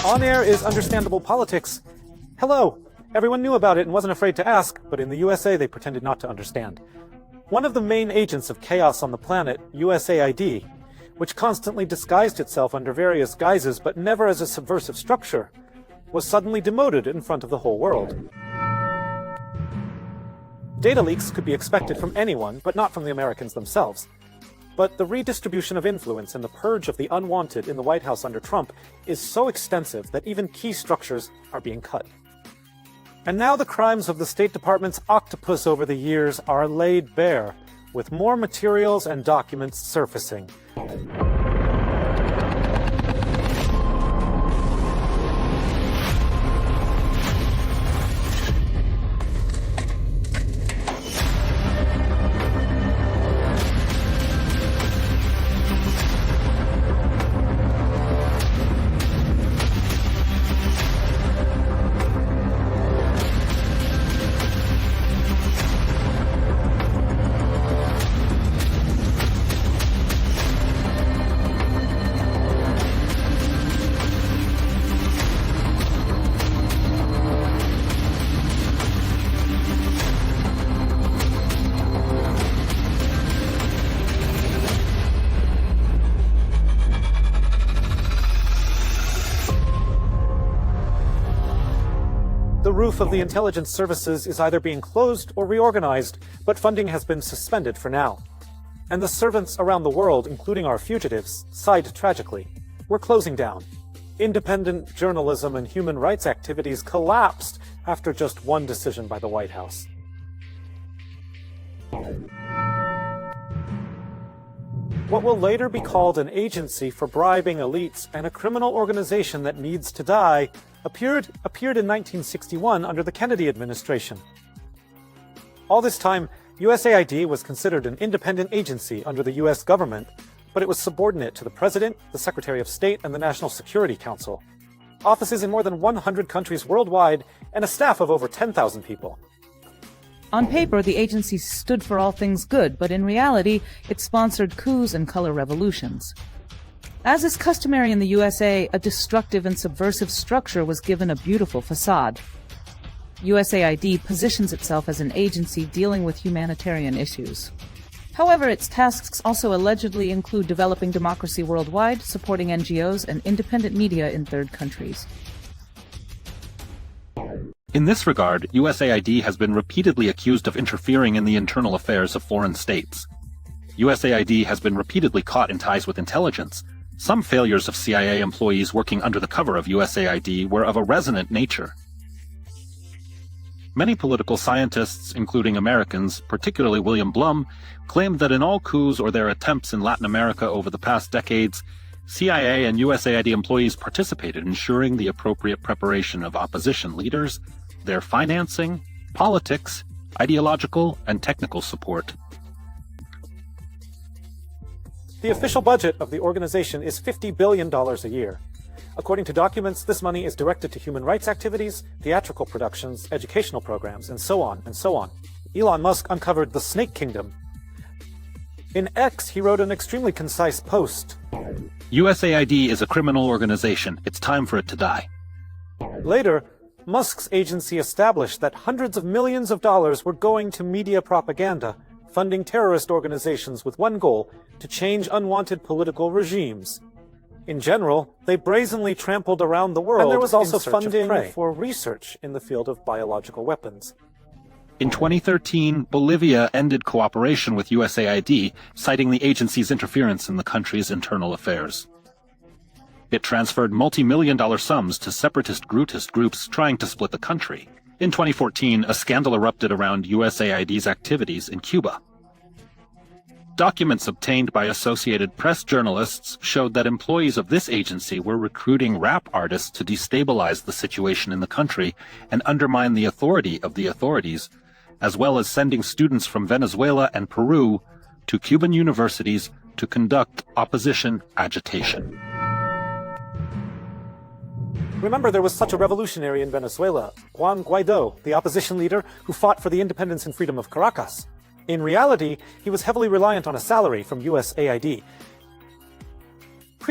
On air is understandable politics. Hello. Everyone knew about it and wasn't afraid to ask, but in the USA they pretended not to understand. One of the main agents of chaos on the planet, USAID, which constantly disguised itself under various guises but never as a subversive structure, was suddenly demoted in front of the whole world. Data leaks could be expected from anyone, but not from the Americans themselves. But the redistribution of influence and the purge of the unwanted in the White House under Trump is so extensive that even key structures are being cut. And now the crimes of the State Department's octopus over the years are laid bare, with more materials and documents surfacing. The roof of the intelligence services is either being closed or reorganized, but funding has been suspended for now. And the servants around the world, including our fugitives, sighed tragically. We're closing down. Independent journalism and human rights activities collapsed after just one decision by the White House. What will later be called an agency for bribing elites and a criminal organization that needs to die appeared in 1961 under the Kennedy administration. All this time, USAID was considered an independent agency under the US government, but it was subordinate to the President, the Secretary of State, and the National Security Council. Offices in more than 100 countries worldwide, and a staff of over 10,000 people. On paper, the agency stood for all things good, but in reality, it sponsored coups and color revolutions. As is customary in the USA, a destructive and subversive structure was given a beautiful facade. USAID positions itself as an agency dealing with humanitarian issues. However, its tasks also allegedly include developing democracy worldwide, supporting NGOs, and independent media in third countries. In this regard, USAID has been repeatedly accused of interfering in the internal affairs of foreign states. USAID has been repeatedly caught in ties with intelligence. Some failures of CIA employees working under the cover of USAID were of a resonant nature. Many political scientists, including Americans, particularly William Blum, claimed that in all coups or their attempts in Latin America over the past decades, CIA and USAID employees participated in ensuring the appropriate preparation of opposition leaders, their financing, politics, ideological, and technical support. The official budget of the organization is $50 billion a year. According to documents, this money is directed to human rights activities, theatrical productions, educational programs, and so on and so on. Elon Musk uncovered the Snake Kingdom. In X, he wrote an extremely concise post. USAID is a criminal organization. It's time for it to die. Later, Musk's agency established that hundreds of millions of dollars were going to media propaganda, funding terrorist organizations with one goal: to change unwanted political regimes. In general, they brazenly trampled around the world. And there was also funding for research in the field of biological weapons. In 2013, Bolivia ended cooperation with USAID, citing the agency's interference in the country's internal affairs. It transferred multi-million-dollar sums to separatist groups trying to split the country. In 2014, a scandal erupted around USAID's activities in Cuba. Documents obtained by Associated Press journalists showed that employees of this agency were recruiting rap artists to destabilize the situation in the country and undermine the authority of the authorities, as well as sending students from Venezuela and Peru to Cuban universities to conduct opposition agitation. Remember, there was such a revolutionary in Venezuela, Juan Guaido, the opposition leader who fought for the independence and freedom of Caracas. In reality, he was heavily reliant on a salary from USAID.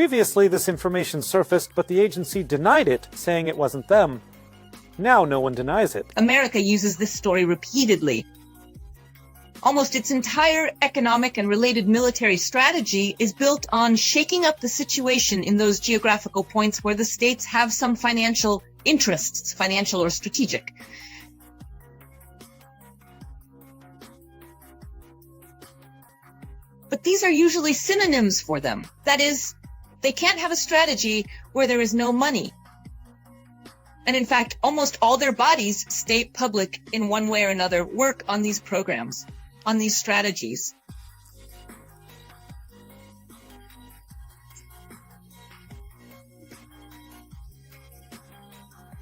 Previously, this information surfaced, but the agency denied it, saying it wasn't them. Now no one denies it. America uses this story repeatedly. Almost its entire economic and related military strategy is built on shaking up the situation in those geographical points where the states have some financial interests, financial or strategic. But these are usually synonyms for them. That is, they can't have a strategy where there is no money. And in fact, almost all their bodies, state, public, in one way or another, work on these programs, on these strategies.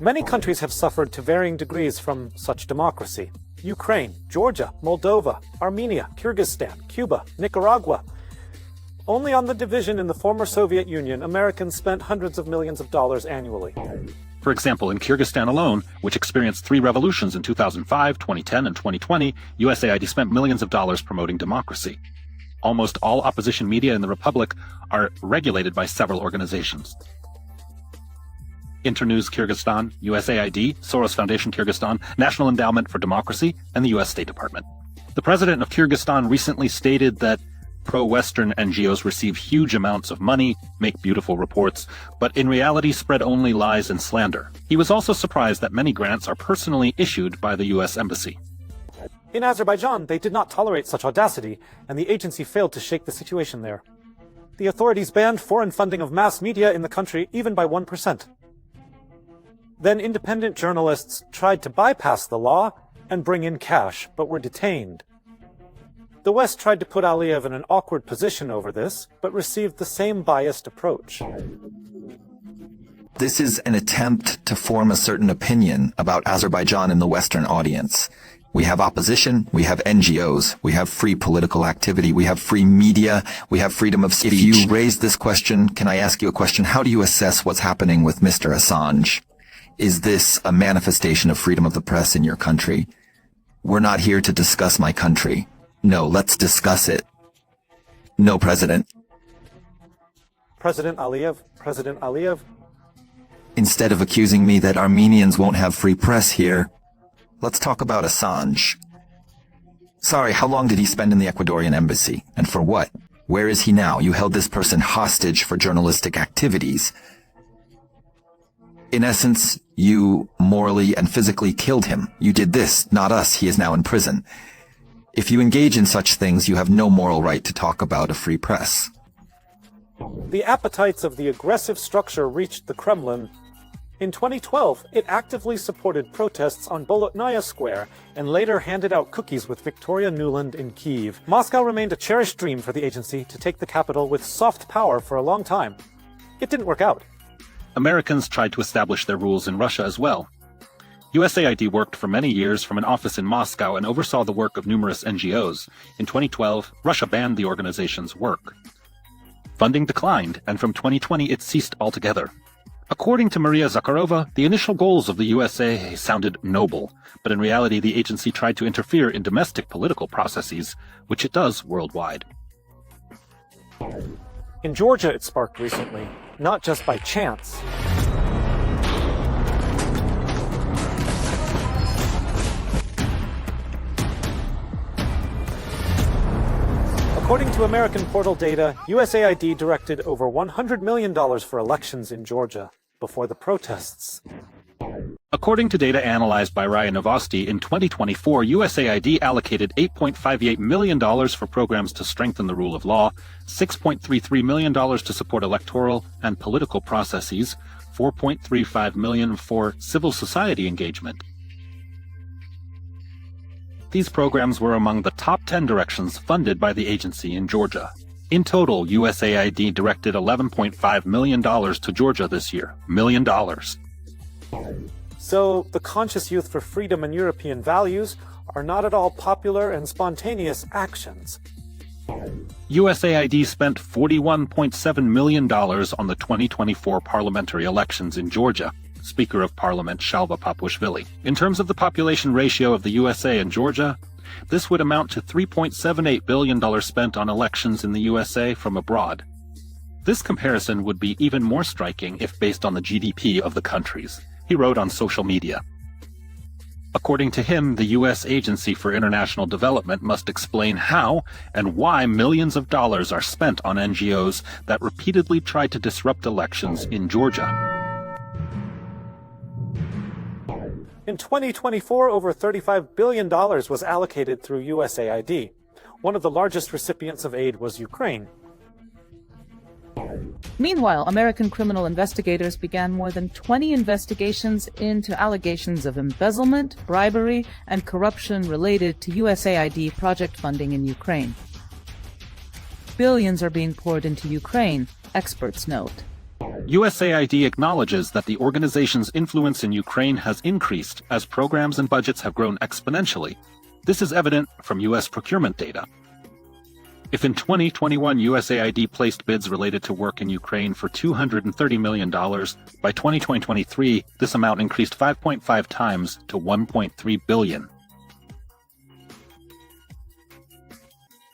Many countries have suffered to varying degrees from such democracy. Ukraine, Georgia, Moldova, Armenia, Kyrgyzstan, Cuba, Nicaragua. Only on the division in the former Soviet Union, Americans spent hundreds of millions of dollars annually. For example, in Kyrgyzstan alone, which experienced 3 revolutions in 2005, 2010, and 2020, USAID spent millions of dollars promoting democracy. Almost all opposition media in the Republic are regulated by several organizations. Internews Kyrgyzstan, USAID, Soros Foundation Kyrgyzstan, National Endowment for Democracy, and the U.S. State Department. The president of Kyrgyzstan recently stated that pro-Western NGOs receive huge amounts of money, make beautiful reports, but in reality spread only lies and slander. He was also surprised that many grants are personally issued by the U.S. Embassy. In Azerbaijan, they did not tolerate such audacity, and the agency failed to shake the situation there. The authorities banned foreign funding of mass media in the country even by 1%. Then independent journalists tried to bypass the law and bring in cash, but were detained. The West tried to put Aliyev in an awkward position over this, but received the same biased approach. This is an attempt to form a certain opinion about Azerbaijan in the Western audience. We have opposition, we have NGOs, we have free political activity, we have free media, we have freedom of speech. If you raise this question, can I ask you a question? How do you assess what's happening with Mr. Assange? Is this a manifestation of freedom of the press in your country? We're not here to discuss my country. No, let's discuss it. No, President. President Aliyev. Instead of accusing me that Armenians won't have free press here, let's talk about Assange. Sorry, how long did he spend in the Ecuadorian embassy? And for what? Where is he now? You held this person hostage for journalistic activities. In essence, you morally and physically killed him. You did this, not us. He is now in prison. If you engage in such things, you have no moral right to talk about a free press. The appetites of the aggressive structure reached the Kremlin. In 2012, it actively supported protests on Bolotnaya Square and later handed out cookies with Victoria Nuland in Kyiv. Moscow remained a cherished dream for the agency to take the capital with soft power for a long time. It didn't work out. Americans tried to establish their rules in Russia as well. USAID worked for many years from an office in Moscow and oversaw the work of numerous NGOs. In 2012, Russia banned the organization's work. Funding declined, and from 2020 it ceased altogether. According to Maria Zakharova, the initial goals of the USA sounded noble, but in reality the agency tried to interfere in domestic political processes, which it does worldwide. In Georgia, it sparked recently, not just by chance. According to American Portal data, USAID directed over $100 million for elections in Georgia before the protests. According to data analyzed by Ryan Novosti, in 2024, USAID allocated $8.58 million for programs to strengthen the rule of law, $6.33 million to support electoral and political processes, $4.35 million for civil society engagement. These programs were among the top 10 directions funded by the agency in Georgia. In total, USAID directed $11.5 million to Georgia this year. $1 million. So, the conscious youth for freedom and European values are not at all popular and spontaneous actions. USAID spent $41.7 million on the 2024 parliamentary elections in Georgia. Speaker of Parliament Shalva Papuashvili. In terms of the population ratio of the USA and Georgia, this would amount to $3.78 billion spent on elections in the USA from abroad. This comparison would be even more striking if based on the GDP of the countries, he wrote on social media. According to him, the U.S. Agency for International Development must explain how and why millions of dollars are spent on NGOs that repeatedly try to disrupt elections in Georgia. In 2024, over $35 billion was allocated through USAID. One of the largest recipients of aid was Ukraine. Meanwhile, American criminal investigators began more than 20 investigations into allegations of embezzlement, bribery, and corruption related to USAID project funding in Ukraine. Billions are being poured into Ukraine, experts note. USAID acknowledges that the organization's influence in Ukraine has increased as programs and budgets have grown exponentially. This is evident from U.S. procurement data. If in 2021 USAID placed bids related to work in Ukraine for $230 million, by 2023 this amount increased 5.5 times to $1.3 billion.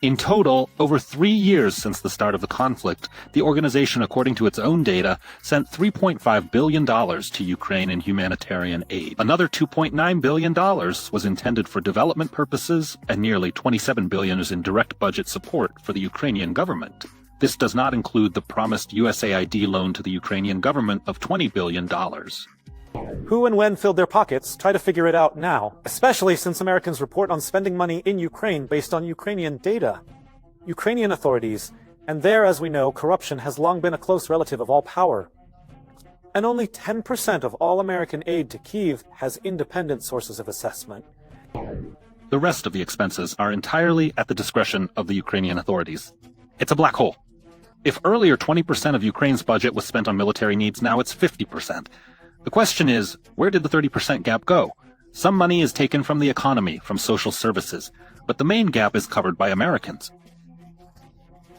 In total, over 3 years since the start of the conflict, the organization, according to its own data, sent $3.5 billion to Ukraine in humanitarian aid. Another $2.9 billion was intended for development purposes, and nearly $27 billion is in direct budget support for the Ukrainian government. This does not include the promised USAID loan to the Ukrainian government of $20 billion. Who and when filled their pockets? Try to figure it out now, especially since Americans report on spending money in Ukraine based on Ukrainian data. Ukrainian authorities, and there, as we know, corruption has long been a close relative of all power. And only 10% of all American aid to Kyiv has independent sources of assessment. The rest of the expenses are entirely at the discretion of the Ukrainian authorities. It's a black hole. If earlier 20% of Ukraine's budget was spent on military needs, now it's 50%. The question is, where did the 30% gap go? Some money is taken from the economy, from social services, but the main gap is covered by Americans.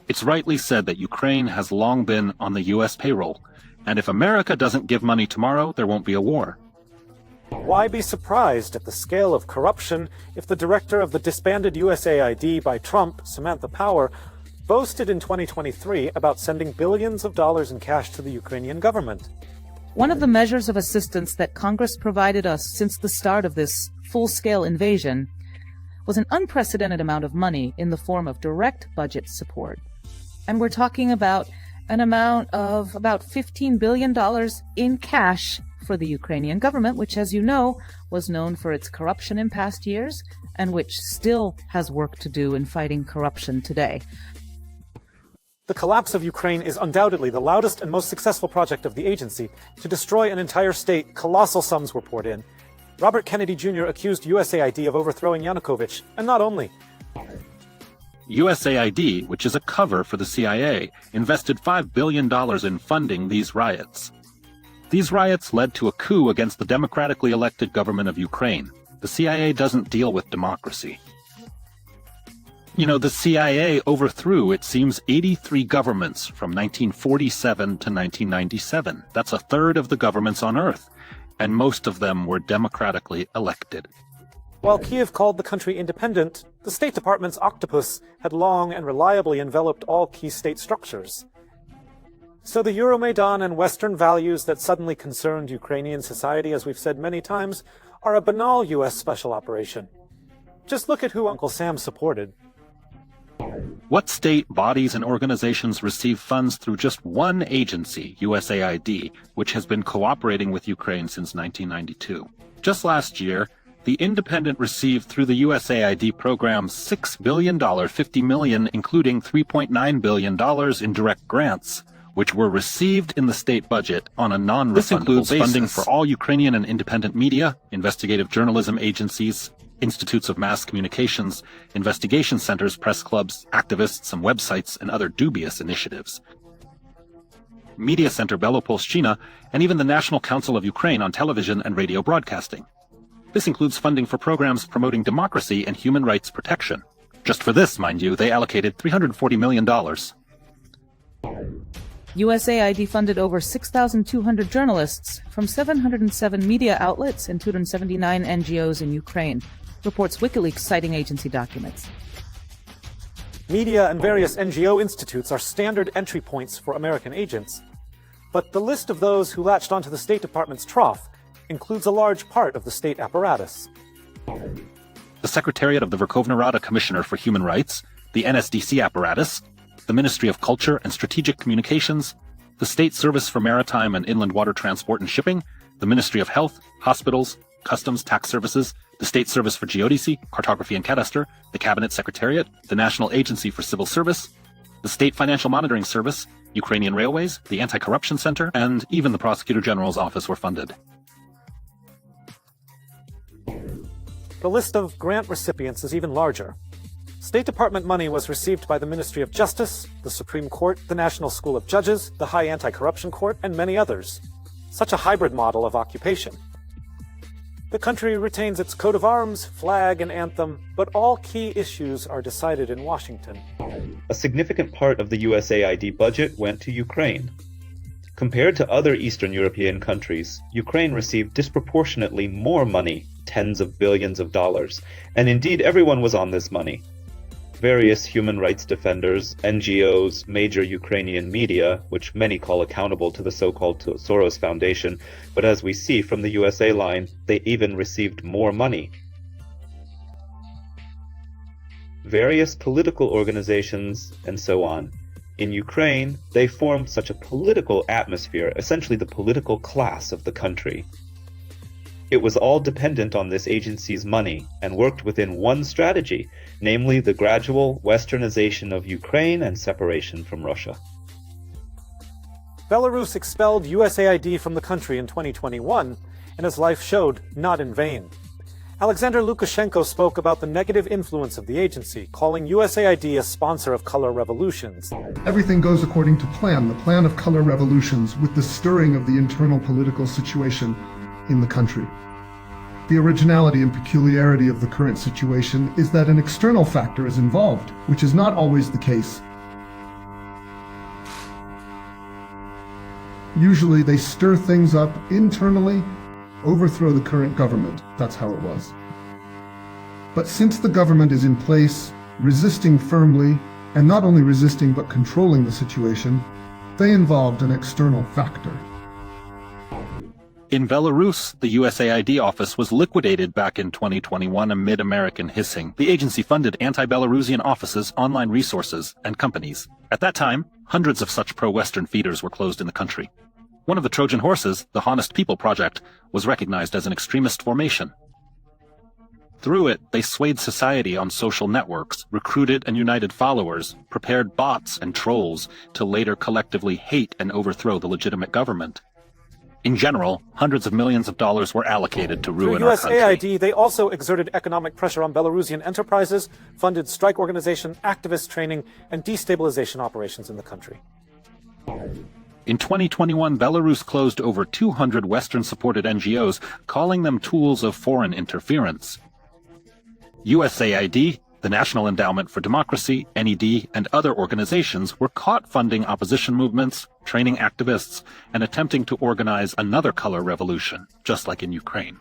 It's rightly said that Ukraine has long been on the U.S. payroll, and if America doesn't give money tomorrow, there won't be a war. Why be surprised at the scale of corruption if the director of the disbanded USAID by Trump, Samantha Power, boasted in 2023 about sending billions of dollars in cash to the Ukrainian government? One of the measures of assistance that Congress provided us since the start of this full-scale invasion was an unprecedented amount of money in the form of direct budget support. And we're talking about an amount of about $15 billion in cash for the Ukrainian government, which, as you know, was known for its corruption in past years and which still has work to do in fighting corruption today. The collapse of Ukraine is undoubtedly the loudest and most successful project of the agency. To destroy an entire state, colossal sums were poured in. Robert Kennedy Jr. accused USAID of overthrowing Yanukovych, and not only. USAID, which is a cover for the CIA, invested $5 billion in funding these riots. These riots led to a coup against the democratically elected government of Ukraine. The CIA doesn't deal with democracy. You know, the CIA overthrew, it seems, 83 governments from 1947 to 1997. That's a third of the governments on Earth, and most of them were democratically elected. While Kyiv called the country independent, the State Department's octopus had long and reliably enveloped all key state structures. So the Euromaidan and Western values that suddenly concerned Ukrainian society, as we've said many times, are a banal U.S. special operation. Just look at who Uncle Sam supported. What state, bodies, and organizations receive funds through just one agency, USAID, which has been cooperating with Ukraine since 1992? Just last year, The Independent received through the USAID program $6 billion, $50 million, including $3.9 billion in direct grants, which were received in the state budget on a non-refundable basis. This includes funding for all Ukrainian and independent media, investigative journalism agencies, institutes of mass communications, investigation centers, press clubs, activists, and websites, and other dubious initiatives. Media Center Belopolshchina, and even the National Council of Ukraine on television and radio broadcasting. This includes funding for programs promoting democracy and human rights protection. Just for this, mind you, they allocated $340 million. USAID funded over 6,200 journalists from 707 media outlets and 279 NGOs in Ukraine, reports WikiLeaks citing agency documents. Media and various NGO institutes are standard entry points for American agents, but the list of those who latched onto the State Department's trough includes a large part of the state apparatus. The Secretariat of the Verkhovna Rada Commissioner for Human Rights, the NSDC apparatus, the Ministry of Culture and Strategic Communications, the State Service for Maritime and Inland Water Transport and Shipping, the Ministry of Health, Hospitals, Customs, Tax Services, the State Service for Geodesy, Cartography and Cadastre, the Cabinet Secretariat, the National Agency for Civil Service, the State Financial Monitoring Service, Ukrainian Railways, the Anti-Corruption Center, and even the Prosecutor General's office were funded. The list of grant recipients is even larger. State Department money was received by the Ministry of Justice, the Supreme Court, the National School of Judges, the High Anti-Corruption Court, and many others. Such a hybrid model of occupation. The country retains its coat of arms, flag, and anthem, but all key issues are decided in Washington. A significant part of the USAID budget went to Ukraine. Compared to other Eastern European countries, Ukraine received disproportionately more money, tens of billions of dollars, and indeed everyone was on this money. Various human rights defenders, NGOs, major Ukrainian media, which many call accountable to the so-called Soros Foundation, but as we see from the USA line, they even received more money. Various political organizations, and so on. In Ukraine, they formed such a political atmosphere, essentially the political class of the country. It was all dependent on this agency's money and worked within one strategy, namely the gradual westernization of Ukraine and separation from Russia. Belarus expelled USAID from the country in 2021, and as life showed, not in vain. Alexander Lukashenko spoke about the negative influence of the agency, calling USAID a sponsor of color revolutions. Everything goes according to plan, the plan of color revolutions, with the stirring of the internal political situation in the country. The originality and peculiarity of the current situation is that an external factor is involved, which is not always the case. Usually they stir things up internally, overthrow the current government. That's how it was. But since the government is in place, resisting firmly, and not only resisting but controlling the situation, they involved an external factor. In Belarus, the USAID office was liquidated back in 2021 amid American hissing. The agency funded anti-Belarusian offices, online resources, and companies. At that time, hundreds of such pro-Western feeders were closed in the country. One of the Trojan horses, the Honest People Project, was recognized as an extremist formation. Through it, they swayed society on social networks, recruited and united followers, prepared bots and trolls to later collectively hate and overthrow the legitimate government. In general, hundreds of millions of dollars were allocated to ruin our country. Through USAID, they also exerted economic pressure on Belarusian enterprises, funded strike organization, activist training, and destabilization operations in the country. In 2021, Belarus closed over 200 Western-supported NGOs, calling them tools of foreign interference. USAID, the National Endowment for Democracy, NED, and other organizations were caught funding opposition movements, training activists, and attempting to organize another color revolution, just like in Ukraine.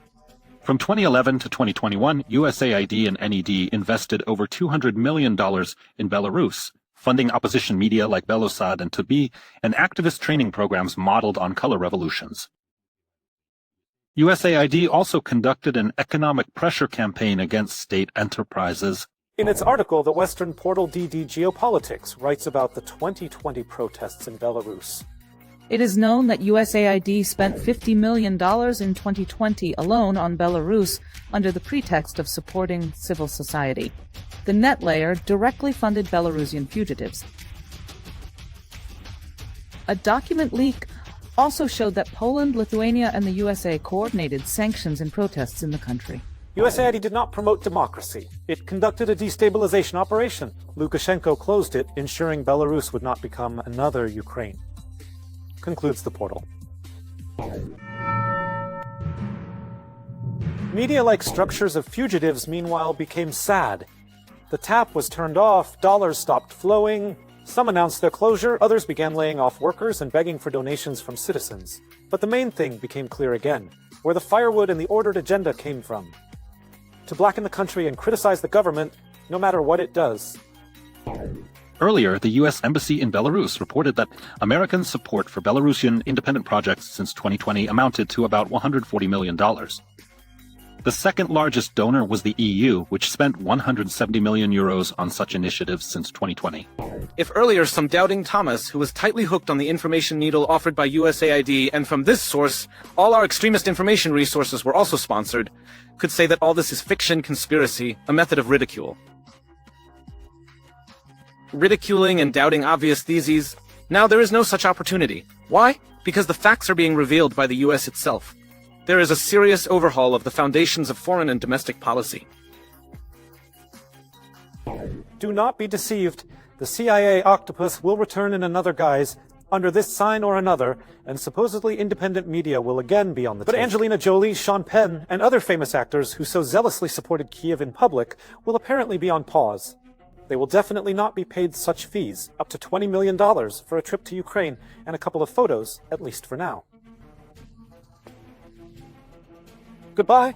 From 2011 to 2021, USAID and NED invested over $200 million in Belarus, funding opposition media like Belosad and To-Be, and activist training programs modeled on color revolutions. USAID also conducted an economic pressure campaign against state enterprises. In its article, the Western portal DD Geopolitics writes about the 2020 protests in Belarus. It is known that USAID spent $50 million in 2020 alone on Belarus under the pretext of supporting civil society. The net layer directly funded Belarusian fugitives. A document leak also showed that Poland, Lithuania, and the USA coordinated sanctions and protests in the country. USAID did not promote democracy. It conducted a destabilization operation. Lukashenko closed it, ensuring Belarus would not become another Ukraine. Concludes the portal. Media-like structures of fugitives, meanwhile, became sad. The tap was turned off, dollars stopped flowing, some announced their closure, others began laying off workers and begging for donations from citizens. But the main thing became clear again, where the firewood and the ordered agenda came from. To blacken the country and criticize the government, no matter what it does. Earlier, the U.S. Embassy in Belarus reported that American support for Belarusian independent projects since 2020 amounted to about $140 million. The second largest donor was the EU, which spent 170 million euros on such initiatives since 2020. If earlier some doubting Thomas, who was tightly hooked on the information needle offered by USAID, and from this source, all our extremist information resources were also sponsored, could say that all this is fiction, conspiracy, a method of ridicule. Ridiculing and doubting obvious theses, now there is no such opportunity. Why? Because the facts are being revealed by the US itself. There is a serious overhaul of the foundations of foreign and domestic policy. Do not be deceived. The CIA octopus will return in another guise, under this sign or another, and supposedly independent media will again be on the tape. But Angelina Jolie, Sean Penn, and other famous actors who so zealously supported Kiev in public will apparently be on pause. They will definitely not be paid such fees, up to $20 million for a trip to Ukraine and a couple of photos, at least for now. Goodbye.